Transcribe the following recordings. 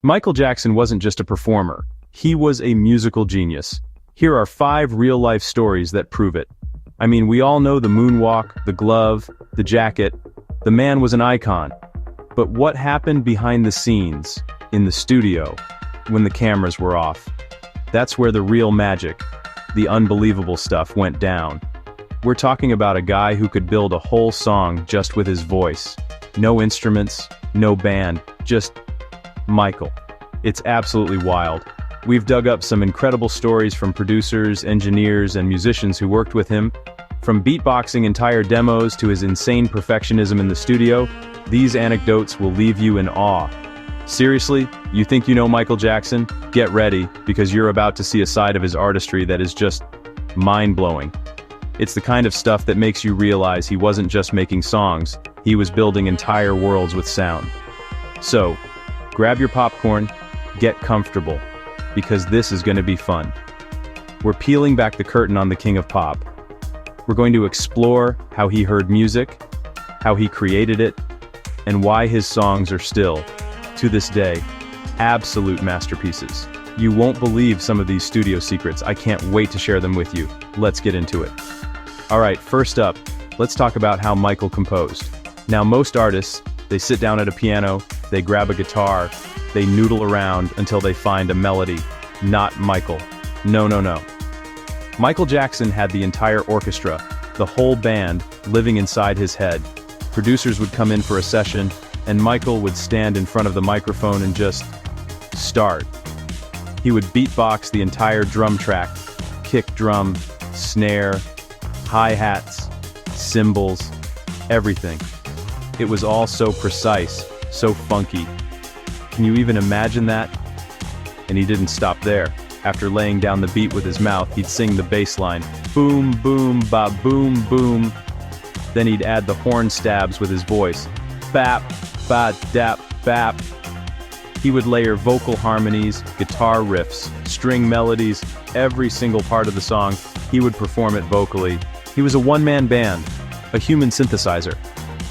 Michael Jackson wasn't just a performer, he was a musical genius. Here are 5 real-life stories that prove it. I mean, we all know the moonwalk, the glove, the jacket. The man was an icon. But what happened behind the scenes, in the studio, when the cameras were off? That's where the real magic, the unbelievable stuff went down. We're talking about a guy who could build a whole song just with his voice. No instruments, no band, just Michael. It's absolutely wild. We've dug up some incredible stories from producers, engineers, and musicians who worked with him. From beatboxing entire demos to his insane perfectionism in the studio, these anecdotes will leave you in awe. Seriously, you think you know Michael Jackson? Get ready, because you're about to see a side of his artistry that is just mind-blowing. It's the kind of stuff that makes you realize he wasn't just making songs, he was building entire worlds with sound. So, grab your popcorn, get comfortable, because this is going to be fun. We're peeling back the curtain on the King of Pop. We're going to explore how he heard music, how he created it, and why his songs are still, to this day, absolute masterpieces. You won't believe some of these studio secrets. I can't wait to share them with you. Let's get into it. Alright, first up, let's talk about how Michael composed. Now, most artists, they sit down at a piano, they grab a guitar, they noodle around until they find a melody. Not Michael. No, no, no. Michael Jackson had the entire orchestra, the whole band, living inside his head. Producers would come in for a session, and Michael would stand in front of the microphone and just start. He would beatbox the entire drum track, kick drum, snare, hi-hats, cymbals, everything. It was all so precise, so funky. Can you even imagine that? And he didn't stop there. After laying down the beat with his mouth, he'd sing the bass line, boom, boom, ba, boom, boom. Then he'd add the horn stabs with his voice, bap, ba, dap, bap. He would layer vocal harmonies, guitar riffs, string melodies, every single part of the song, he would perform it vocally. He was a one-man band, a human synthesizer.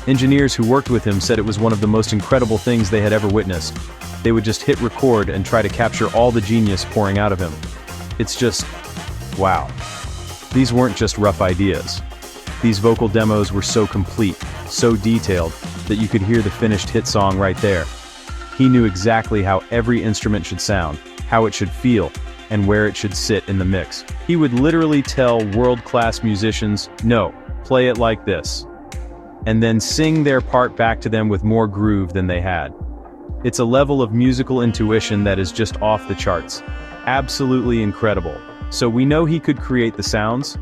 Engineers who worked with him said it was one of the most incredible things they had ever witnessed. They would just hit record and try to capture all the genius pouring out of him. It's just, wow. These weren't just rough ideas. These vocal demos were so complete, so detailed, that you could hear the finished hit song right there. He knew exactly how every instrument should sound, how it should feel, and where it should sit in the mix. He would literally tell world-class musicians, no, play it like this, and then sing their part back to them with more groove than they had. It's a level of musical intuition that is just off the charts. Absolutely incredible. So we know he could create the sounds,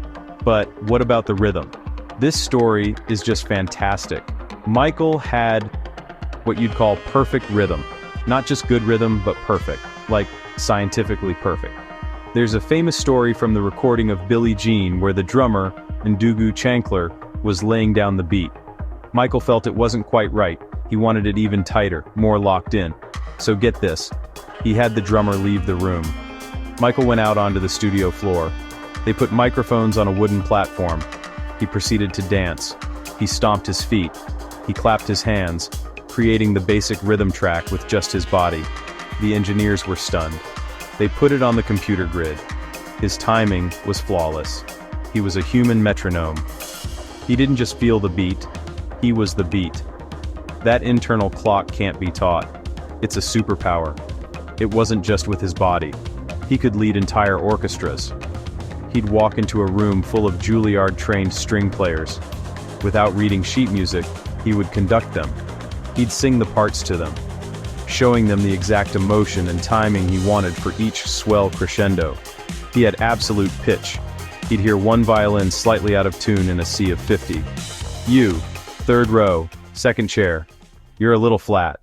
but what about the rhythm? This story is just fantastic. Michael had what you'd call perfect rhythm. Not just good rhythm, but perfect. Like, scientifically perfect. There's a famous story from the recording of Billie Jean where the drummer, Ndugu Chancellor, was laying down the beat. Michael felt it wasn't quite right. He wanted it even tighter, more locked in. So get this, he had the drummer leave the room. Michael went out onto the studio floor. They put microphones on a wooden platform. He proceeded to dance. He stomped his feet. He clapped his hands, creating the basic rhythm track with just his body. The engineers were stunned. They put it on the computer grid. His timing was flawless. He was a human metronome. He didn't just feel the beat, he was the beat. That internal clock can't be taught. It's a superpower. It wasn't just with his body. He could lead entire orchestras. He'd walk into a room full of Juilliard-trained string players. Without reading sheet music, he would conduct them. He'd sing the parts to them, showing them the exact emotion and timing he wanted for each swell crescendo. He had absolute pitch. He'd hear one violin slightly out of tune in a sea of 50. You, third row, second chair, you're a little flat.